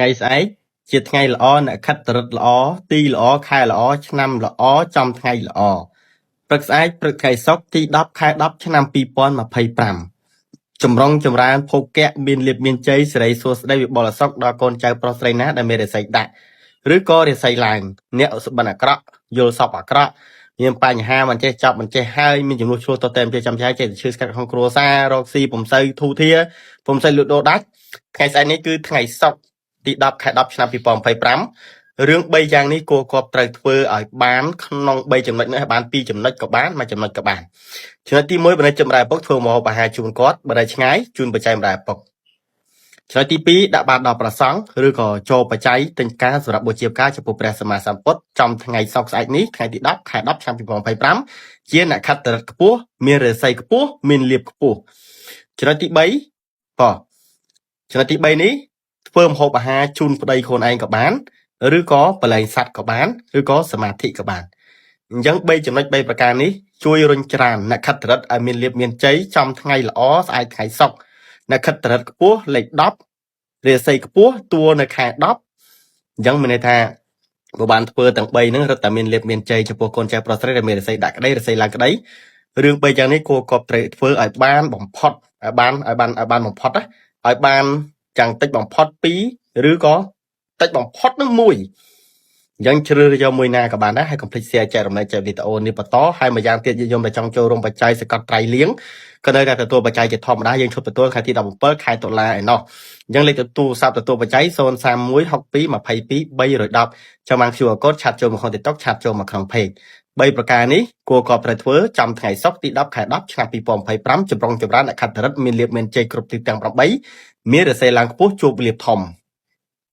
ថ្ងៃស្អែកជាថ្ងៃល្អអ្នកខិតរិតល្អទីល្អខែល្អឆ្នាំល្អចំថ្ងៃល្អព្រឹកស្អែកព្រឹកថ្ងៃសុក្រទី10ខែ10ឆ្នាំ2025ចម្រុងចម្រើនភោគៈមានលៀបមានជ័យសិរីសួស្តីវិបុលសុខដល់កូនចៅប្រុសស្រីណាដែលមានរាសីដាក់ឬក៏រាសីឡើងអ្នកសុបិនអាក្រក់យល់សពអាក្រក់មានបញ្ហាមិនចេះចាប់មិនចេះហើយមានចំនួនឆ្លោះតតែមិនចេះចាំចាយចេះឈឺស្កាត់ក្នុងគ្រួសាររកស៊ីពំសូវធូធាពំសូវលូតដូរដាច់ថ្ងៃស្អែកនេះគឺថ្ងៃសុក្រទី10ខែ10ឆ្នាំ2025រឿង3យ៉ាងនេះគួរគប់ត្រូវធ្វើឲ្យបានក្នុង3ចំណុចនេះឲ្យបាន2ចំណុចក៏បានមួយចំណុចក៏បានចំណុចទី1បណ្ដេញចម្រែឪពុកធ្វើមកអាហារជូនគាត់បណ្ដេញឆ្ងាយជូនបច្ច័យម្ដាយឪពុកចំណុចទី2ដាក់បាតដល់ព្រះសង្ឃឬក៏ចូលបច្ច័យទិញការសម្រាប់បូជាផ្កាចំពោះព្រះសម្មាសម្ពុទ្ធចំថ្ងៃសុក្រស្អែកនេះថ្ងៃទី10ខែ10ឆ្នាំ2025ជាអ្នកខត្តរិទ្ធខ្ពស់មានរាសីខ្ពស់មានលៀបខ្ពស់ចំណុចទី3ចំណុចទី3នេះធ្វើម្ហូបអាហារជូនប្តីខ្លួនឯងក៏បានឬក៏បលែងសัตว์ក៏បានឬក៏សមាធិក៏បានអញ្ចឹង3ចំណុច3ប្រការនេះជួយរុញច្រានអ្នកខិតរិទ្ធឲ្យមានលៀបមានជ័យចំថ្ងៃល្អស្អែកថ្ងៃសុក្រអ្នកខិតរិទ្ធខ្ពស់លេខ10រាសីខ្ពស់តួនៅខែ10អញ្ចឹងមានន័យថាបើបានធ្វើទាំង3ហ្នឹងរត់តែមានលៀបមានជ័យចំពោះកូនចៅប្រុសស្រីដែលមានរាសីដាក់ក្តីរាសីឡើងក្តីរឿង3យ៉ាងនេះគួរគប់ត្រូវធ្វើឲ្យបានបំផុតឲ្យបានបំផុតឲ្យបានចាំងតិចបំផុត2ឬក៏តិចបំផុតនឹង1អញ្ចឹងជ្រើសរើសយកមួយណាក៏បានដែរហើយកុំភ្លេច share ចែករំលែកចែកវីដេអូនេះបន្តហើយមួយយ៉ាងទៀតយើងខ្ញុំដែលចង់ចូលរួមបច្ច័យសកត់ត្រៃលៀងក៏នៅតែទទួលបច្ច័យជាធម្មតាយើងឈប់ទទួលខែទី17ខែតុលាឯណោះអញ្ចឹងលេខទូរស័ព្ទទទួលបច្ច័យ0316222 ចាំបាន QR code ឆាតចូលមកក្នុង TikTok ឆាតចូលមកក្នុង page 3ប្រការនេះគួរគប់ត្រូវធ្វើចំថ្ងៃសុក្រទី10ខែ10ឆ្នាំ2025ចម្រុងចម្រើនអ្នកខត្តរិទ្ធមានលៀបមានជ័យគ្រប់ទិសទាំង8មានរាសីឡើងខ្ពស់ជួបលៀបធំ